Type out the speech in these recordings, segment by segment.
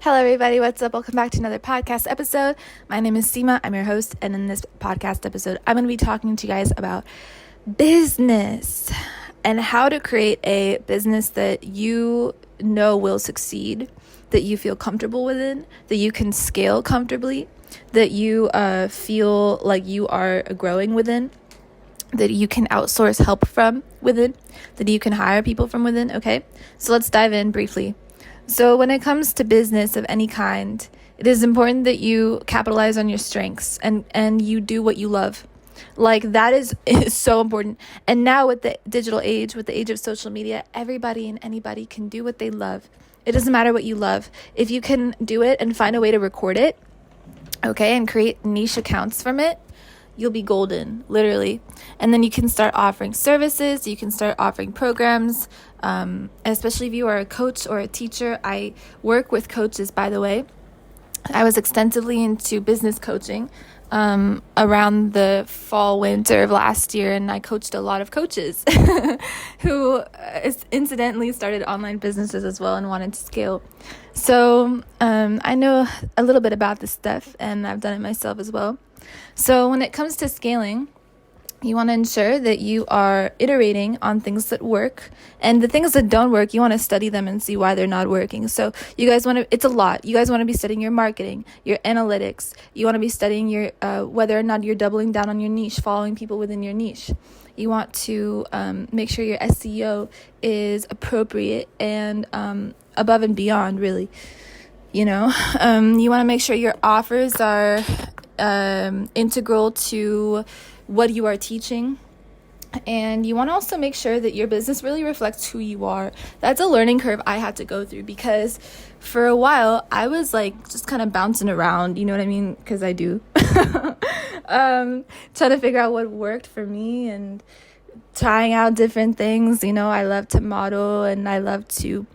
Hello, everybody. What's up? Welcome back to another podcast episode. My name is Seema. I'm your host. And in this podcast episode, I'm going to be talking to you guys about business and how to create a business that you know will succeed, that you feel comfortable within, that you can scale comfortably, that you feel like you are growing within, that you can outsource help from within, that you can hire people from within. Okay, so let's dive in briefly. So when it comes to business of any kind, it is important that you capitalize on your strengths and you do what you love. Like that is so important. And now with the digital age, with the age of social media, everybody and anybody can do what they love. It doesn't matter what you love. If you can do it and find a way to record it, okay, and create niche accounts from it, you'll be golden, literally. And then you can start offering services, you can start offering programs, especially if you are a coach or a teacher. I work with coaches, by the way. I was extensively into business coaching around the fall, winter of last year, and I coached a lot of coaches who incidentally started online businesses as well and wanted to scale. So I know a little bit about this stuff, and I've done it myself as well. So when it comes to scaling, you want to ensure that you are iterating on things that work, and the things that don't work, you want to study them and see why they're not working. So you guys want to, it's a lot. You guys want to be studying your marketing, your analytics. You want to be studying your, whether or not you're doubling down on your niche, following people within your niche. You want to make sure your SEO is appropriate and above and beyond, really. You know, you want to make sure your offers are integral to what you are teaching. And you want to also make sure that your business really reflects who you are. That's a learning curve I had to go through, because for a while I was like just kind of bouncing around, you know what I mean? Because I do. Trying to figure out what worked for me and trying out different things. You know, I love to model and I love to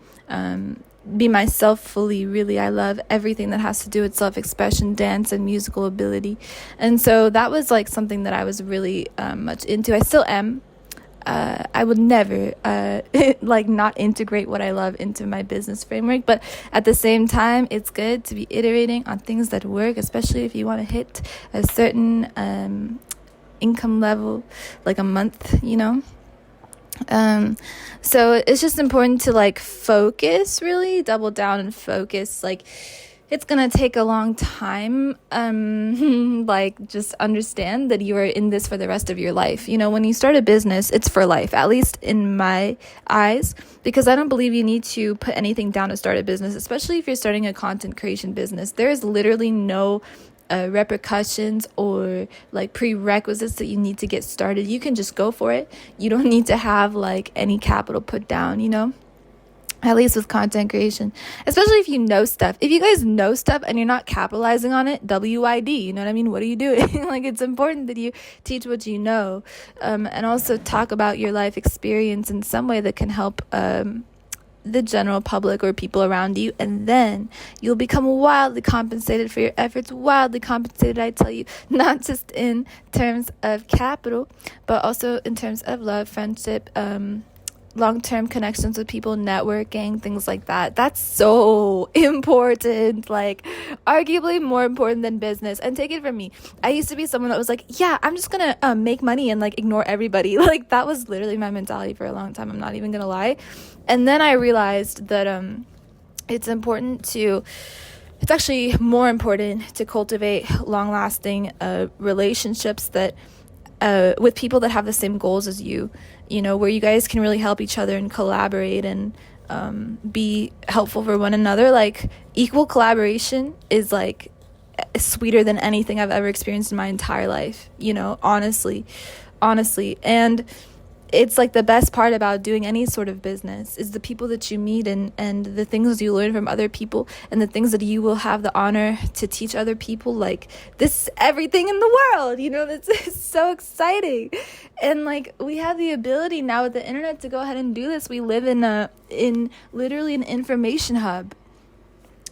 be myself fully, really. I love everything that has to do with self-expression, dance, and musical ability. And so that was like something that I was really much into. I still am. I would never like not integrate what I love into my business framework, but at the same time, it's good to be iterating on things that work, especially if you want to hit a certain income level, like a month, you know. So it's just important to like focus, really double down and focus. Like it's gonna take a long time. Like just understand that you are in this for the rest of your life. You know, when you start a business, it's for life, at least in my eyes, because I don't believe you need to put anything down to start a business, especially if you're starting a content creation business. There is literally no repercussions or like prerequisites that you need to get started. You can just go for it. You don't need to have like any capital put down, you know, at least with content creation, especially if you know stuff. If you guys know stuff and you're not capitalizing on it, WID, you know what I mean? What are you doing? Like, it's important that you teach what you know, and also talk about your life experience in some way that can help the general public or people around you, and then you'll become wildly compensated for your efforts. Wildly compensated, I tell you, not just in terms of capital, but also in terms of love, friendship, long-term connections with people, networking, things like that. That's so important, like arguably more important than business. And take it from me, I used to be someone that was like, yeah, I'm just gonna make money and like ignore everybody. Like that was literally my mentality for a long time, I'm not even gonna lie. And then I realized that it's actually more important to cultivate long-lasting relationships that with people that have the same goals as you, you know, where you guys can really help each other and collaborate and be helpful for one another. Like equal collaboration is like sweeter than anything I've ever experienced in my entire life, you know, honestly. And it's like the best part about doing any sort of business is the people that you meet and the things you learn from other people and the things that you will have the honor to teach other people. Like this is everything in the world, you know, that's so exciting. And like we have the ability now with the internet to go ahead and do this. We live in literally an information hub.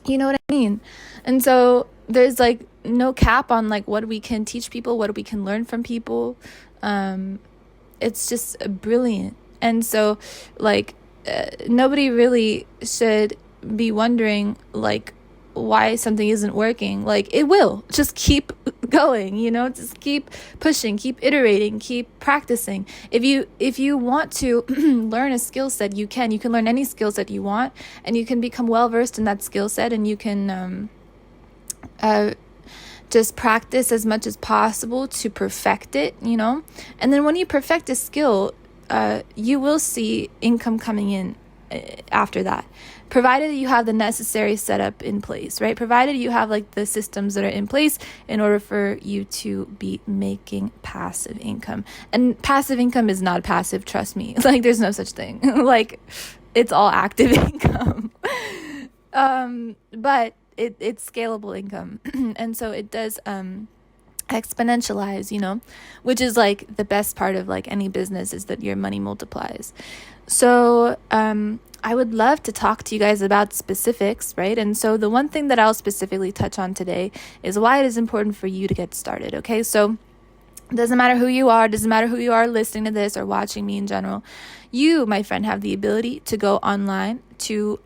You know what I mean? And so there's like no cap on like what we can teach people, what we can learn from people. It's just brilliant. And so like nobody really should be wondering like why something isn't working. Like, it will. Just keep going, just keep pushing, keep iterating, keep practicing. If you want to learn a skill set, you can learn any skill set you want, and you can become well versed in that skill set, and you can just practice as much as possible to perfect it, and then when you perfect a skill, you will see income coming in after that, provided you have the necessary setup in place, right? Provided you have like the systems that are in place in order for you to be making passive income. And passive income is not passive, trust me. Like, there's no such thing. Like, it's all active income. But it's scalable income. And so it does exponentialize, which is like the best part of like any business, is that your money multiplies. So I would love to talk to you guys about specifics, right? And so the one thing that I'll specifically touch on today is why it is important for you to get started, okay? So it doesn't matter who you are, listening to this or watching me in general. You, my friend, have the ability to go online to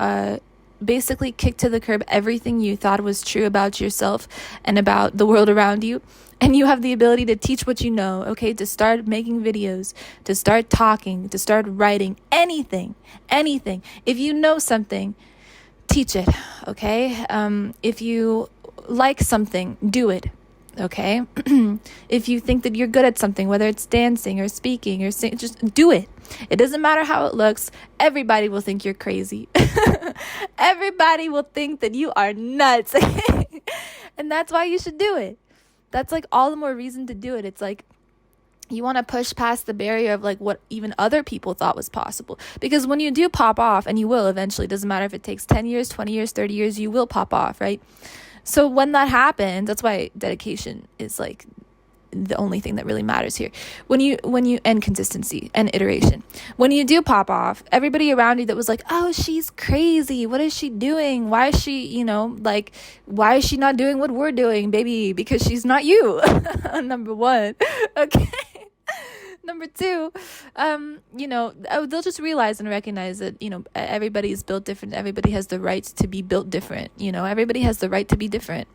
basically kick to the curb everything you thought was true about yourself and about the world around you. And you have the ability to teach what you know, okay? To start making videos, to start talking, to start writing, anything. If you know something, teach it, okay? If you like something, do it, okay? If you think that you're good at something, whether it's dancing or speaking or singing, just do it. It doesn't matter how it looks. Everybody will think you're crazy. Everybody will think that you are nuts. And that's why you should do it. That's like all the more reason to do it. It's like you want to push past the barrier of like what even other people thought was possible. Because when you do pop off, and you will eventually, doesn't matter if it takes 10 years, 20 years, 30 years, you will pop off, right? So when that happens, that's why dedication is like the only thing that really matters here. When you and consistency and iteration. When you do pop off, everybody around you that was like, oh, she's crazy. What is she doing? Why is she, why is she not doing what we're doing, baby? Because she's not you. Number one. Okay. Number two, they'll just realize and recognize that, everybody is built different. Everybody has the right to be built different. Everybody has the right to be different,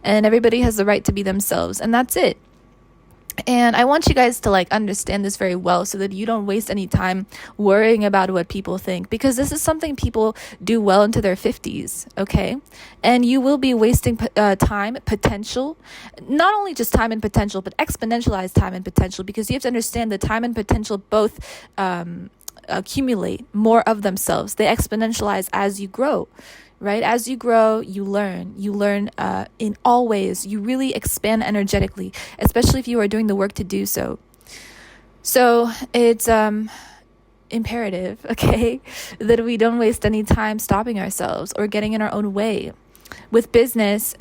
and everybody has the right to be themselves. And that's it. And I want you guys to like understand this very well, so that you don't waste any time worrying about what people think, because this is something people do well into their 50s, okay? And you will be wasting time, potential, not only just time and potential, but exponentialized time and potential, because you have to understand that time and potential both accumulate more of themselves. They exponentialize as you grow. Right? As you grow, you learn in all ways. You really expand energetically, especially if you are doing the work to do so. So it's imperative, okay, that we don't waste any time stopping ourselves or getting in our own way. With business,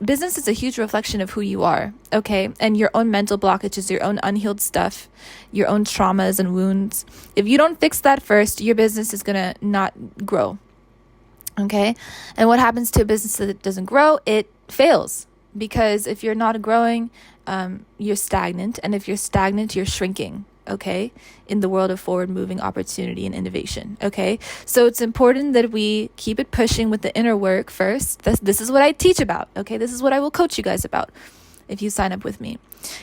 business is a huge reflection of who you are, okay? And your own mental blockages, your own unhealed stuff, your own traumas and wounds. If you don't fix that first, your business is gonna not grow. Okay. And what happens to a business that doesn't grow? It fails, because if you're not growing, you're stagnant. And if you're stagnant, you're shrinking. Okay. In the world of forward moving opportunity and innovation. Okay. So it's important that we keep it pushing with the inner work first. This is what I teach about. Okay. This is what I will coach you guys about if you sign up with me.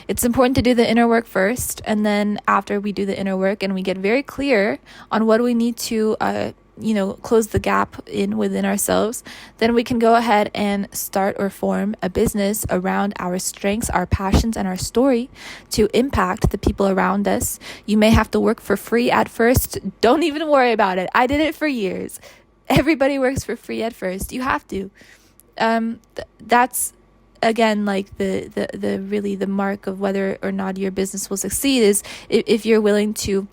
It's important to do the inner work first. And then after we do the inner work and we get very clear on what we need to, close the gap within ourselves, then we can go ahead and start or form a business around our strengths, our passions, and our story to impact the people around us. You may have to work for free at first. Don't even worry about it. I did it for years. Everybody works for free at first. You have to. That's again like the really the mark of whether or not your business will succeed, is if you're willing to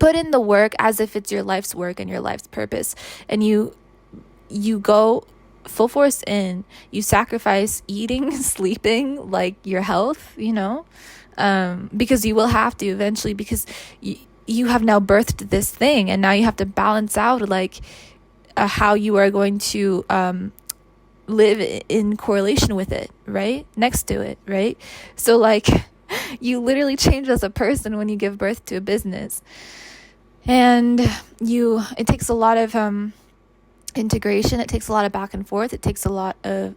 put in the work as if it's your life's work and your life's purpose, and you go full force in. You sacrifice eating, sleeping, like your health, because you will have to eventually, because you have now birthed this thing, and now you have to balance out like how you are going to live in correlation with it, right? Next to it, right? So like you literally change as a person when you give birth to a business. And it takes a lot of integration. It takes a lot of back and forth. It takes a lot of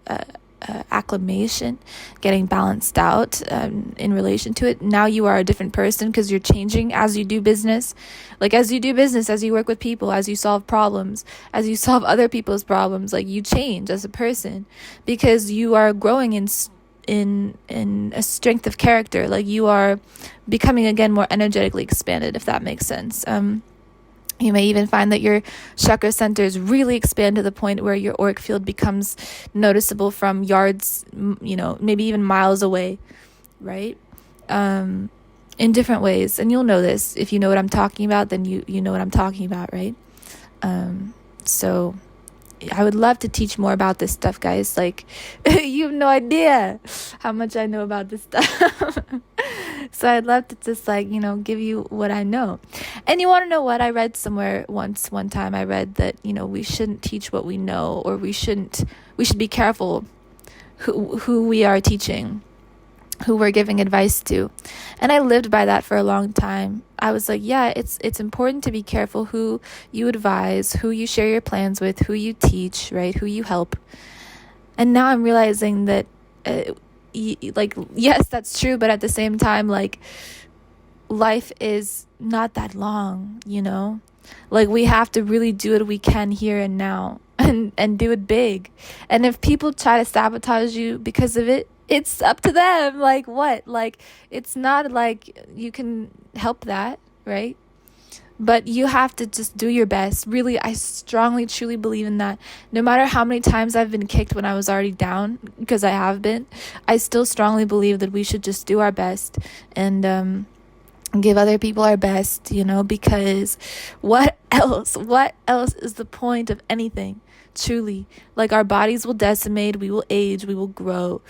acclimation, getting balanced out in relation to it. Now you are a different person because you're changing as you do business. Like as you do business, as you work with people, as you solve problems, as you solve other people's problems, like you change as a person because you are growing in a strength of character. Like you are becoming again more energetically expanded, if that makes sense. You may even find that your chakra centers really expand to the point where your auric field becomes noticeable from yards, maybe even miles away, right? In different ways. And you'll know this. If you know what I'm talking about, then you know what I'm talking about, right? So I would love to teach more about this stuff, guys. Like, you have no idea how much I know about this stuff. So I'd love to just give you what I know. And you want to know what I read somewhere one time I read that, we shouldn't teach what we know, or we should be careful who we are teaching, who we're giving advice to. And I lived by that for a long time. I was like, yeah, it's important to be careful who you advise, who you share your plans with, who you teach, right? Who you help. And now I'm realizing that yes, that's true, but at the same time, life is not that long, like we have to really do what we can here and now and do it big. And if people try to sabotage you because of it, it's up to them. It's not like you can help that, right? But you have to just do your best. Really, I strongly, truly believe in that. No matter how many times I've been kicked when I was already down, because I have been, I still strongly believe that we should just do our best and give other people our best, because what else is the point of anything? Truly. Like, our bodies will decimate, we will age, we will grow.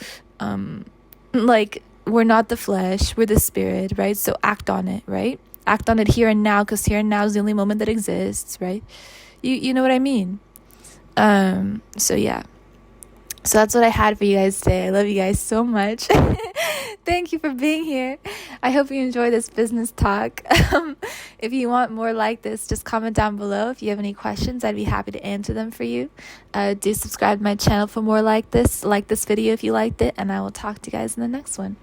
We're not the flesh, we're the spirit, right? So act on it, right? Act on it here and now, because here and now is the only moment that exists, right? You know what I mean? So yeah. So that's what I had for you guys today. I love you guys so much. Thank you for being here. I hope you enjoy this business talk. If you want more like this, just comment down below. If you have any questions, I'd be happy to answer them for you. Do subscribe to my channel for more like this. Like this video if you liked it, and I will talk to you guys in the next one.